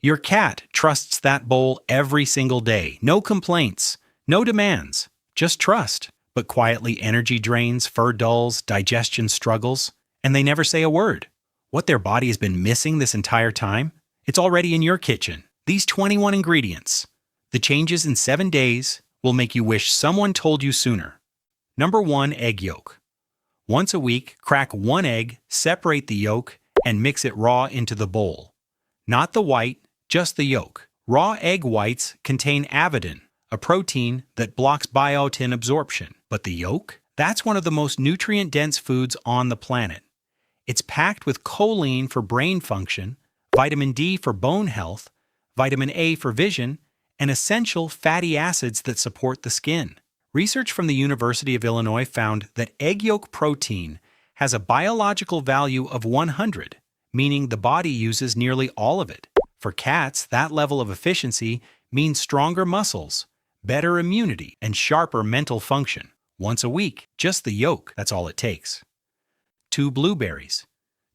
Your cat trusts that bowl every single day. No complaints, no demands, just trust. But quietly energy drains, fur dulls, digestion struggles, and they never say a word. What their body has been missing this entire time? It's already in your kitchen. These 21 ingredients. The changes in 7 days will make you wish someone told you sooner. Number 1, egg yolk. Once a week, crack 1 egg, separate the yolk, and mix it raw into the bowl. Not the white, just the yolk. Raw egg whites contain avidin, a protein that blocks biotin absorption. But the yolk? That's one of the most nutrient-dense foods on the planet. It's packed with choline for brain function, vitamin D for bone health, vitamin A for vision, and essential fatty acids that support the skin. Research from the University of Illinois found that egg yolk protein has a biological value of 100, meaning the body uses nearly all of it. For cats, that level of efficiency means stronger muscles, better immunity, and sharper mental function. Once a week, just the yolk, that's all it takes. 2 blueberries.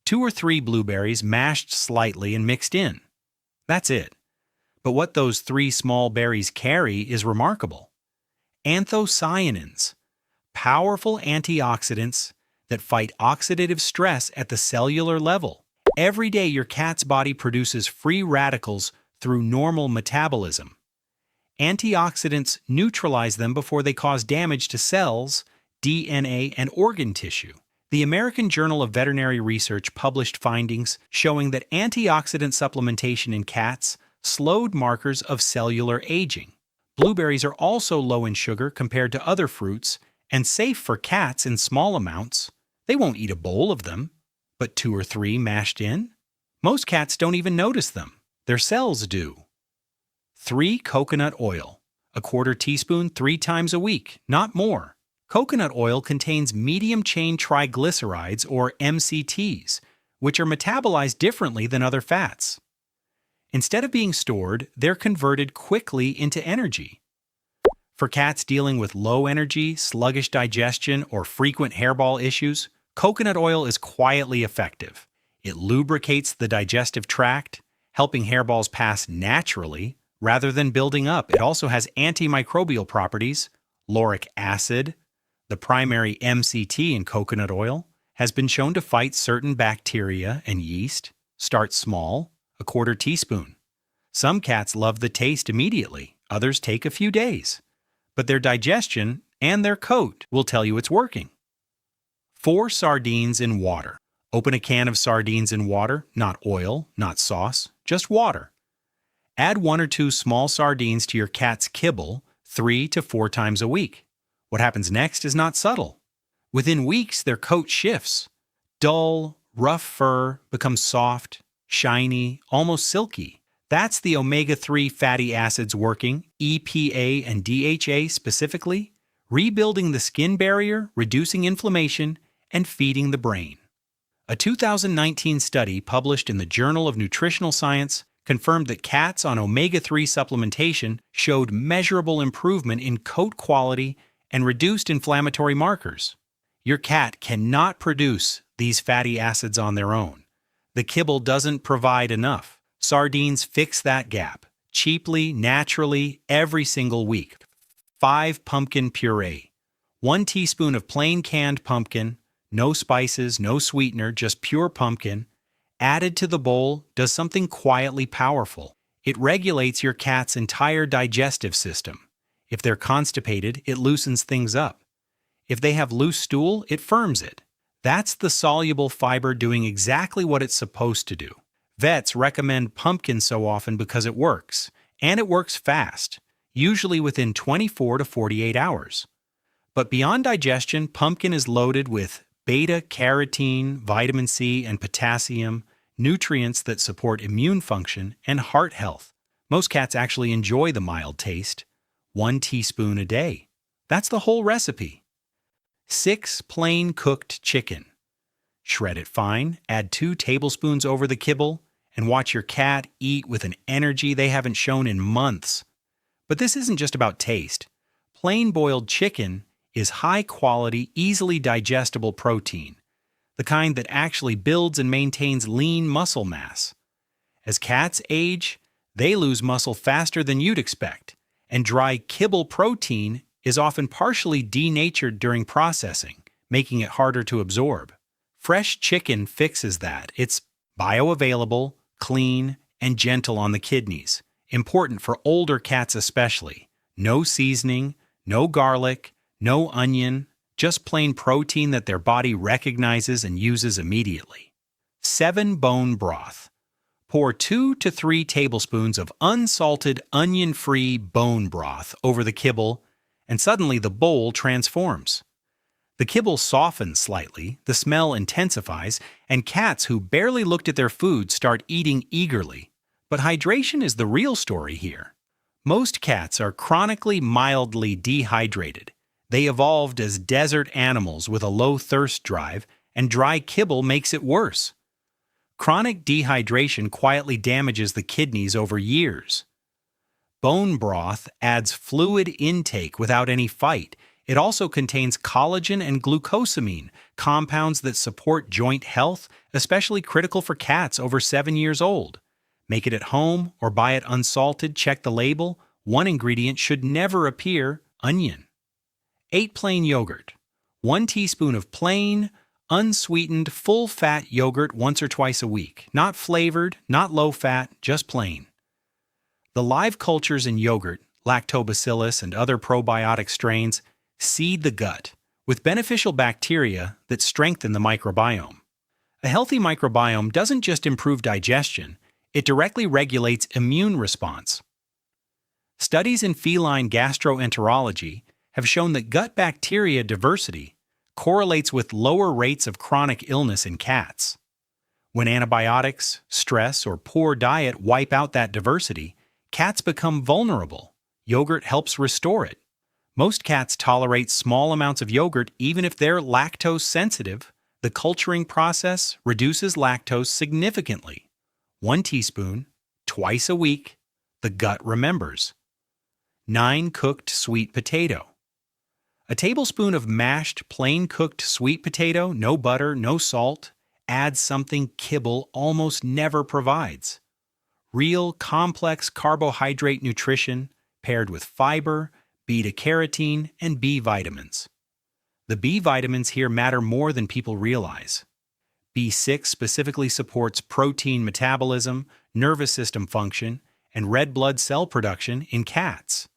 2 or 3 blueberries mashed slightly and mixed in. That's it. But what those 3 small berries carry is remarkable. Anthocyanins, powerful antioxidants that fight oxidative stress at the cellular level. Every day your cat's body produces free radicals through normal metabolism. Antioxidants neutralize them before they cause damage to cells, DNA, and organ tissue. The American Journal of Veterinary Research published findings showing that antioxidant supplementation in cats slowed markers of cellular aging. Blueberries are also low in sugar compared to other fruits and safe for cats in small amounts. They won't eat a bowl of them, but 2 or 3 mashed in? Most cats don't even notice them. Their cells do. 3 coconut oil. 1/4 teaspoon 3 times a week, not more. Coconut oil contains medium-chain triglycerides, or MCTs, which are metabolized differently than other fats. Instead of being stored, they're converted quickly into energy. For cats dealing with low energy, sluggish digestion, or frequent hairball issues, coconut oil is quietly effective. It lubricates the digestive tract, helping hairballs pass naturally rather than building up. It also has antimicrobial properties. Lauric acid, the primary MCT in coconut oil, has been shown to fight certain bacteria and yeast. Start small, 1/4 teaspoon. Some cats love the taste immediately, others take a few days. But their digestion and their coat will tell you it's working. 4 sardines in water. Open a can of sardines in water, not oil, not sauce, just water. Add 1 or 2 small sardines to your cat's kibble 3 to 4 times a week. What happens next is not subtle. Within weeks, their coat shifts. Dull, rough fur becomes soft, shiny, almost silky. That's the omega-3 fatty acids working, EPA and DHA specifically, rebuilding the skin barrier, reducing inflammation, and feeding the brain. A 2019 study published in the Journal of Nutritional Science confirmed that cats on omega-3 supplementation showed measurable improvement in coat quality and reduced inflammatory markers. Your cat cannot produce these fatty acids on their own. The kibble doesn't provide enough. Sardines fix that gap, cheaply, naturally, every single week. 5 pumpkin puree. 1 teaspoon of plain canned pumpkin, no spices, no sweetener, just pure pumpkin, added to the bowl does something quietly powerful. It regulates your cat's entire digestive system. If they're constipated, it loosens things up. If they have loose stool, it firms it. That's the soluble fiber doing exactly what it's supposed to do. Vets recommend pumpkin so often because it works, and it works fast, usually within 24 to 48 hours. But beyond digestion, pumpkin is loaded with beta-carotene, vitamin C, and potassium, nutrients that support immune function and heart health. Most cats actually enjoy the mild taste. 1 teaspoon a day. That's the whole recipe. 6 plain cooked chicken. Shred it fine, add 2 tablespoons over the kibble, and watch your cat eat with an energy they haven't shown in months. But this isn't just about taste. Plain boiled chicken is high-quality, easily digestible protein, the kind that actually builds and maintains lean muscle mass. As cats age, They lose muscle faster than you'd expect, and dry kibble protein is often partially denatured during processing, making it harder to absorb. Fresh chicken fixes that. It's bioavailable, clean, and gentle on the kidneys. Important for older cats especially. No seasoning, no garlic, no onion, just plain protein that their body recognizes and uses immediately. 7-bone broth. Pour 2 to 3 tablespoons of unsalted, onion-free bone broth over the kibble, and suddenly the bowl transforms. The kibble softens slightly, the smell intensifies, and cats who barely looked at their food start eating eagerly. But hydration is the real story here. Most cats are chronically mildly dehydrated. They evolved as desert animals with a low thirst drive, and dry kibble makes it worse. Chronic dehydration quietly damages the kidneys over years. Bone broth adds fluid intake without any fight. It also contains collagen and glucosamine, compounds that support joint health, especially critical for cats over 7 years old. Make it at home or buy it unsalted, check the label. One ingredient should never appear: onion. 8 plain yogurt. 1 teaspoon of plain, unsweetened, full-fat yogurt once or twice a week. Not flavored, not low-fat, just plain. The live cultures in yogurt, lactobacillus and other probiotic strains, seed the gut with beneficial bacteria that strengthen the microbiome. A healthy microbiome doesn't just improve digestion, it directly regulates immune response. Studies in feline gastroenterology have shown that gut bacteria diversity correlates with lower rates of chronic illness in cats. When antibiotics, stress, or poor diet wipe out that diversity, cats become vulnerable. Yogurt helps restore it. Most cats tolerate small amounts of yogurt even if they're lactose sensitive. The culturing process reduces lactose significantly. 1 teaspoon, twice a week, the gut remembers. 9 cooked sweet potato. A tablespoon of mashed, plain cooked sweet potato, no butter, no salt, adds something kibble almost never provides. Real, complex carbohydrate nutrition paired with fiber, beta-carotene, and B vitamins. The B vitamins here matter more than people realize. B6 specifically supports protein metabolism, nervous system function, and red blood cell production in cats.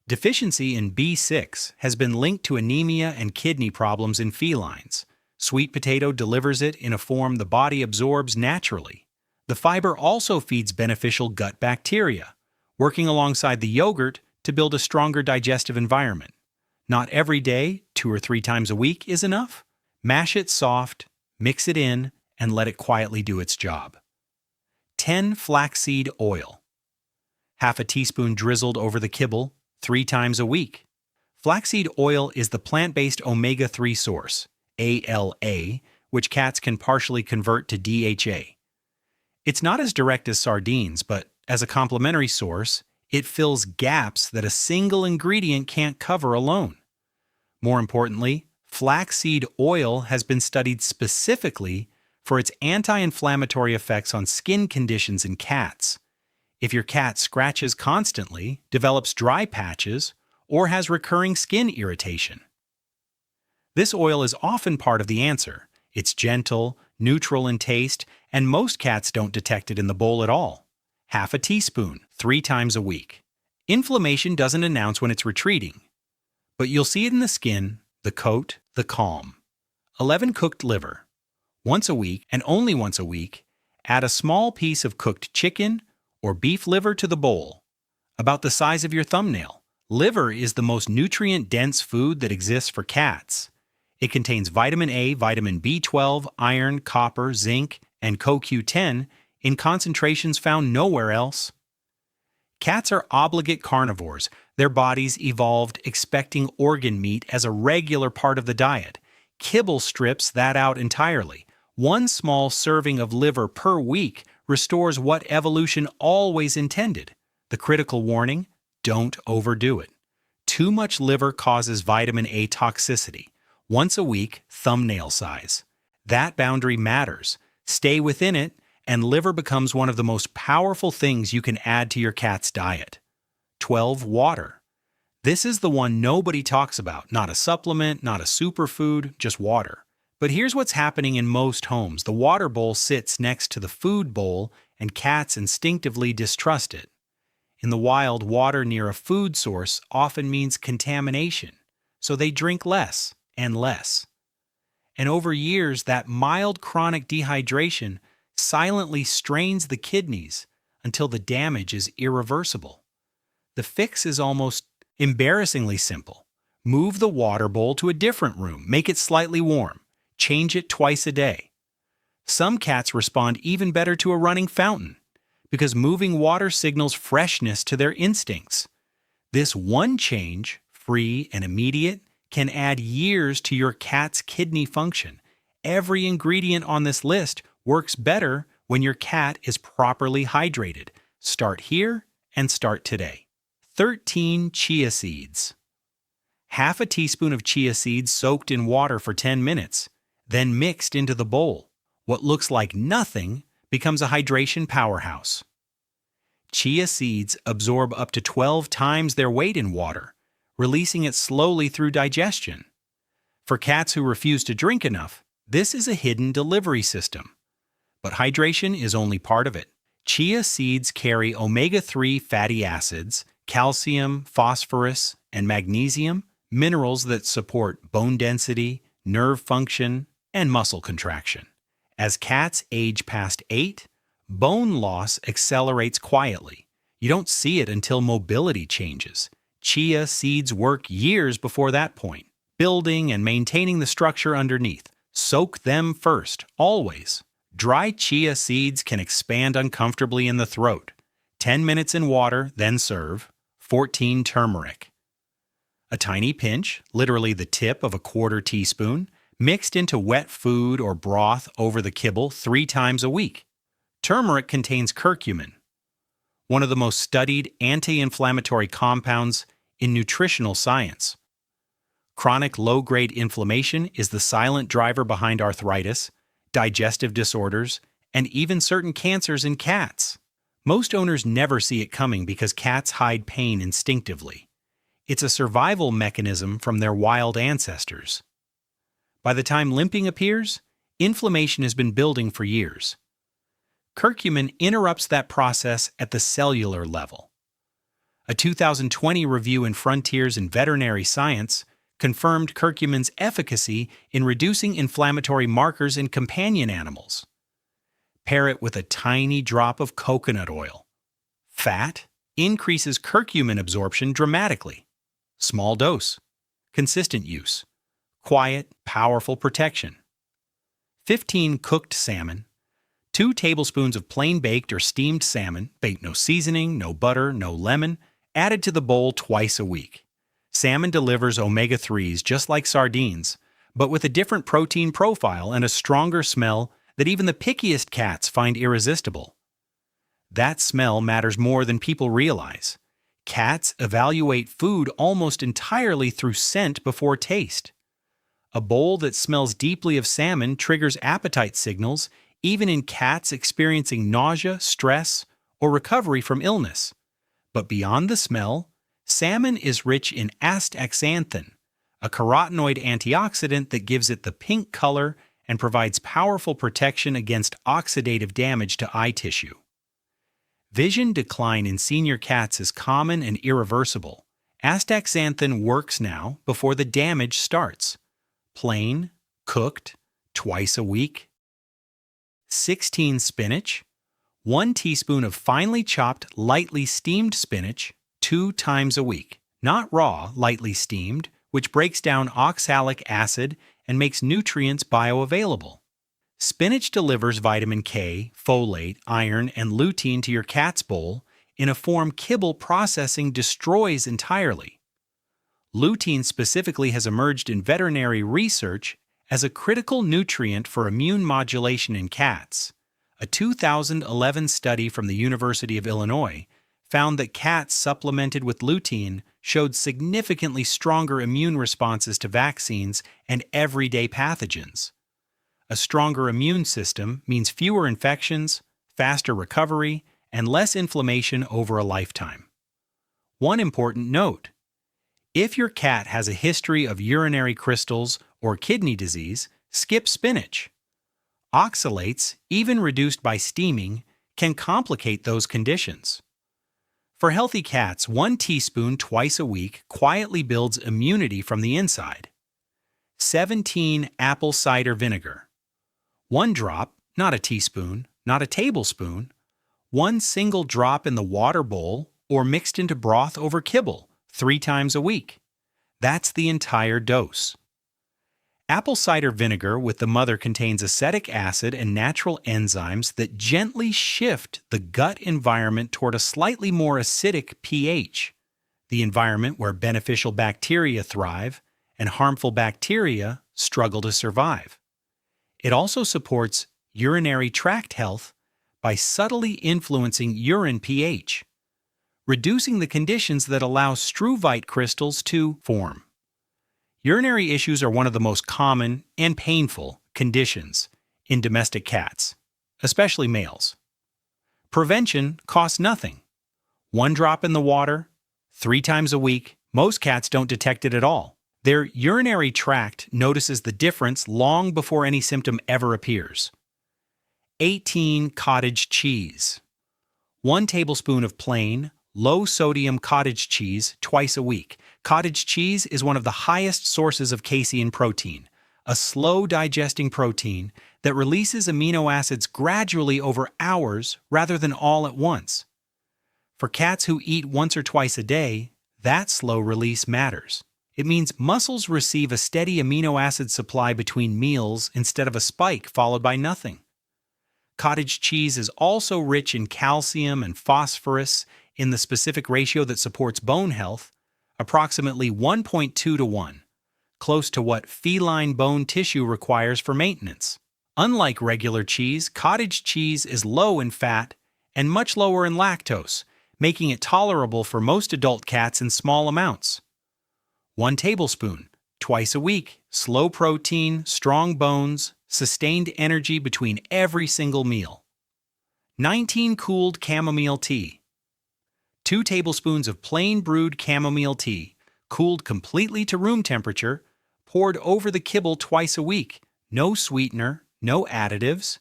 Deficiency in B6 has been linked to anemia and kidney problems in felines. Sweet potato delivers it in a form the body absorbs naturally. The fiber also feeds beneficial gut bacteria, working alongside the yogurt to build a stronger digestive environment. Not every day, 2 or 3 times a week is enough. Mash it soft, mix it in, and let it quietly do its job. 10 flaxseed oil. Half a teaspoon drizzled over the kibble, 3 times a week. Flaxseed oil is the plant-based omega-3 source, ALA, which cats can partially convert to DHA. It's not as direct as sardines, but as a complementary source, it fills gaps that a single ingredient can't cover alone. More importantly, flaxseed oil has been studied specifically for its anti-inflammatory effects on skin conditions in cats. If your cat scratches constantly, develops dry patches, or has recurring skin irritation. This oil is often part of the answer. It's gentle, neutral in taste, and most cats don't detect it in the bowl at all. Half a teaspoon, 3 times a week. Inflammation doesn't announce when it's retreating, but you'll see it in the skin, the coat, the calm. 11 cooked liver. Once a week, and only once a week, add a small piece of cooked chicken or beef liver to the bowl, about the size of your thumbnail. Liver is the most nutrient-dense food that exists for cats. It contains vitamin A, vitamin B12, iron, copper, zinc, and CoQ10 in concentrations found nowhere else. Cats are obligate carnivores. Their bodies evolved expecting organ meat as a regular part of the diet. Kibble strips that out entirely. 1 small serving of liver per week restores what evolution always intended. The critical warning: don't overdo it. Too much liver causes vitamin A toxicity. Once a week, thumbnail size. That boundary matters. Stay within it, and liver becomes one of the most powerful things you can add to your cat's diet. 12. Water. This is the one nobody talks about, not a supplement, not a superfood, just water. But here's what's happening in most homes. The water bowl sits next to the food bowl, and cats instinctively distrust it. In the wild, water near a food source often means contamination, so they drink less and less. And over years, that mild chronic dehydration silently strains the kidneys until the damage is irreversible. The fix is almost embarrassingly simple. Move the water bowl to a different room, make it slightly warm, change it twice a day. Some cats respond even better to a running fountain, because moving water signals freshness to their instincts. This one change, free and immediate, can add years to your cat's kidney function. Every ingredient on this list works better when your cat is properly hydrated. Start here and start today. 13. Chia seeds. Half a teaspoon of chia seeds soaked in water for 10 minutes, then mixed into the bowl. What looks like nothing becomes a hydration powerhouse. Chia seeds absorb up to 12 times their weight in water, releasing it slowly through digestion. For cats who refuse to drink enough, this is a hidden delivery system. But hydration is only part of it. Chia seeds carry omega-3 fatty acids, calcium, phosphorus, and magnesium, minerals that support bone density, nerve function, and muscle contraction. As cats age past 8, bone loss accelerates quietly. You don't see it until mobility changes. Chia seeds work years before that point, building and maintaining the structure underneath. Soak them first, always. Dry chia seeds can expand uncomfortably in the throat. 10 minutes in water, then serve. 14. Turmeric. A tiny pinch, literally the tip of a quarter teaspoon, mixed into wet food or broth over the kibble 3 times a week. Turmeric contains curcumin, one of the most studied anti-inflammatory compounds in nutritional science. Chronic low-grade inflammation is the silent driver behind arthritis, digestive disorders, and even certain cancers in cats. Most owners never see it coming because cats hide pain instinctively. It's a survival mechanism from their wild ancestors. By the time limping appears, inflammation has been building for years. Curcumin interrupts that process at the cellular level. A 2020 review in Frontiers in Veterinary Science confirmed curcumin's efficacy in reducing inflammatory markers in companion animals. Pair it with a tiny drop of coconut oil. Fat increases curcumin absorption dramatically. Small dose. Consistent use. Quiet, powerful protection. 15. Cooked salmon. 2 tablespoons of plain baked or steamed salmon, baked no seasoning, no butter, no lemon, added to the bowl twice a week. Salmon delivers omega-3s just like sardines, but with a different protein profile and a stronger smell that even the pickiest cats find irresistible. That smell matters more than people realize. Cats evaluate food almost entirely through scent before taste. A bowl that smells deeply of salmon triggers appetite signals even in cats experiencing nausea, stress, or recovery from illness. But beyond the smell, salmon is rich in astaxanthin, a carotenoid antioxidant that gives it the pink color and provides powerful protection against oxidative damage to eye tissue. Vision decline in senior cats is common and irreversible. Astaxanthin works now before the damage starts. Plain, cooked, twice a week. 16. Spinach. 1 teaspoon of finely chopped, lightly steamed spinach 2 times a week. Not raw, lightly steamed, which breaks down oxalic acid and makes nutrients bioavailable. Spinach delivers vitamin K, folate, iron, and lutein to your cat's bowl in a form Kibble processing destroys entirely. Lutein specifically has emerged in veterinary research as a critical nutrient for immune modulation in cats. A 2011 study from the University of Illinois found that cats supplemented with lutein showed significantly stronger immune responses to vaccines and everyday pathogens. A stronger immune system means fewer infections, faster recovery, and less inflammation over a lifetime. One important note: if your cat has a history of urinary crystals or kidney disease, skip spinach. Oxalates, even reduced by steaming, can complicate those conditions. For healthy cats, 1 teaspoon twice a week quietly builds immunity from the inside. 17 apple cider vinegar. 1 drop, not a teaspoon, not a tablespoon, 1 single drop in the water bowl or mixed into broth over kibble 3 times a week. That's the entire dose. Apple cider vinegar with the mother contains acetic acid and natural enzymes that gently shift the gut environment toward a slightly more acidic pH, the environment where beneficial bacteria thrive and harmful bacteria struggle to survive. It also supports urinary tract health by subtly influencing urine pH, reducing the conditions that allow struvite crystals to form. Urinary issues are one of the most common and painful conditions in domestic cats, especially males. Prevention costs nothing. 1 drop in the water, 3 times a week. Most cats don't detect it at all. Their urinary tract notices the difference long before any symptom ever appears. 18 cottage cheese. 1 tablespoon of plain, low-sodium cottage cheese twice a week. Cottage cheese is one of the highest sources of casein protein, a slow-digesting protein that releases amino acids gradually over hours rather than all at once. For cats who eat once or twice a day, that slow release matters. It means muscles receive a steady amino acid supply between meals instead of a spike followed by nothing. Cottage cheese is also rich in calcium and phosphorus in the specific ratio that supports bone health, approximately 1.2 to 1, close to what feline bone tissue requires for maintenance. Unlike regular cheese, cottage cheese is low in fat and much lower in lactose, making it tolerable for most adult cats in small amounts. 1 tablespoon, twice a week, slow protein, strong bones, sustained energy between every single meal. 19 cooled chamomile tea. 2 tablespoons of plain brewed chamomile tea, cooled completely to room temperature, poured over the kibble twice a week. No sweetener, no additives,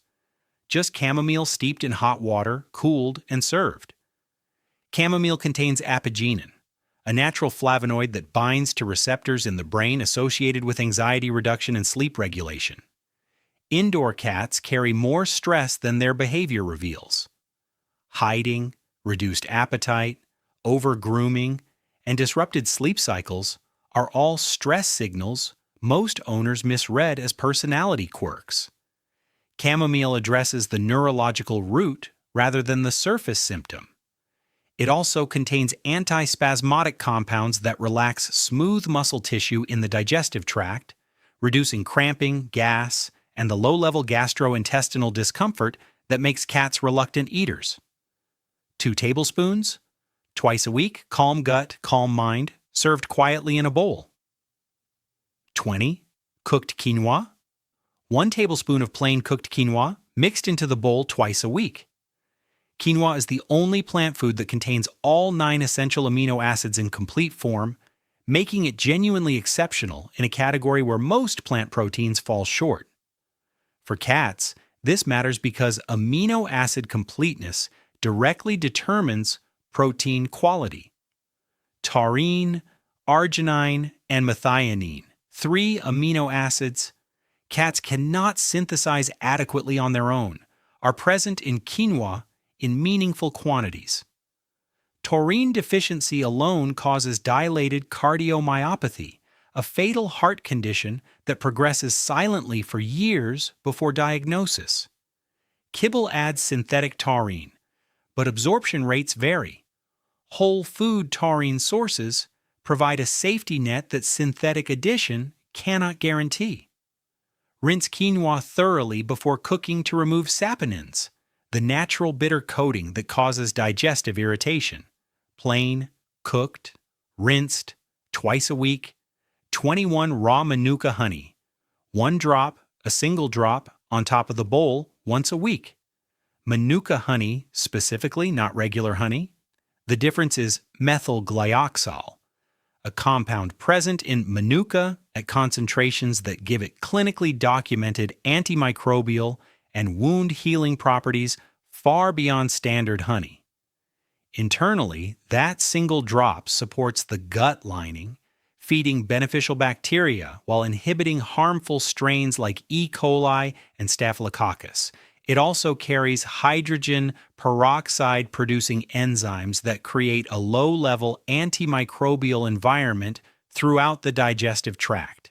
just chamomile steeped in hot water, cooled, and served. Chamomile contains apigenin, a natural flavonoid that binds to receptors in the brain associated with anxiety reduction and sleep regulation. Indoor cats carry more stress than their behavior reveals. Hiding, reduced appetite, over-grooming, and disrupted sleep cycles are all stress signals most owners misread as personality quirks. Chamomile addresses the neurological root rather than the surface symptom. It also contains antispasmodic compounds that relax smooth muscle tissue in the digestive tract, reducing cramping, gas, and the low-level gastrointestinal discomfort that makes cats reluctant eaters. 2 tablespoons, twice a week, calm gut, calm mind, served quietly in a bowl. 20 cooked quinoa. 1 tablespoon of plain cooked quinoa mixed into the bowl twice a week. Quinoa is the only plant food that contains all 9 essential amino acids in complete form, making it genuinely exceptional in a category where most plant proteins fall short. For cats, this matters because amino acid completeness directly determines protein quality. Taurine, arginine, and methionine, 3 amino acids cats cannot synthesize adequately on their own, are present in quinoa in meaningful quantities. Taurine deficiency alone causes dilated cardiomyopathy, a fatal heart condition that progresses silently for years before diagnosis. Kibble adds synthetic taurine, but absorption rates vary. Whole food taurine sources provide a safety net that synthetic addition cannot guarantee. Rinse quinoa thoroughly before cooking to remove saponins, the natural bitter coating that causes digestive irritation. Plain, cooked, rinsed, twice a week. 21 raw Manuka honey, 1 drop, a single drop, on top of the bowl once a week. Manuka honey, specifically, not regular honey. The difference is methyl glyoxal, a compound present in Manuka at concentrations that give it clinically documented antimicrobial and wound healing properties far beyond standard honey. Internally, that single drop supports the gut lining, feeding beneficial bacteria while inhibiting harmful strains like E. coli and Staphylococcus. It also carries hydrogen peroxide producing enzymes that create a low-level antimicrobial environment throughout the digestive tract.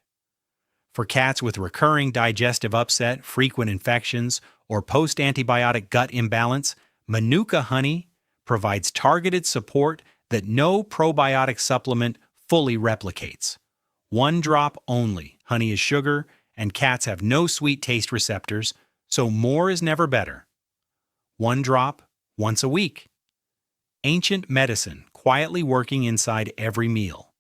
For cats with recurring digestive upset, frequent infections, or post-antibiotic gut imbalance, Manuka honey provides targeted support that no probiotic supplement fully replicates. One drop only. Honey is sugar, and cats have no sweet taste receptors, so more is never better. One drop, once a week. Ancient medicine, quietly working inside every meal.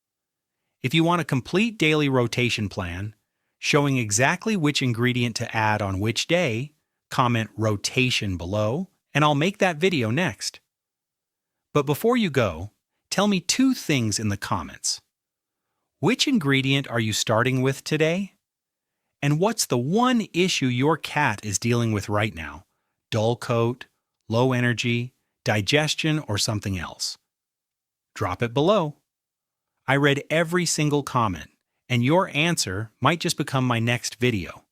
If you want a complete daily rotation plan, showing exactly which ingredient to add on which day, comment rotation below, and I'll make that video next. But before you go, tell me 2 things in the comments. Which ingredient are you starting with today? And what's the one issue your cat is dealing with right now? Dull coat, low energy, digestion, or something else? Drop it below. I read every single comment, and your answer might just become my next video.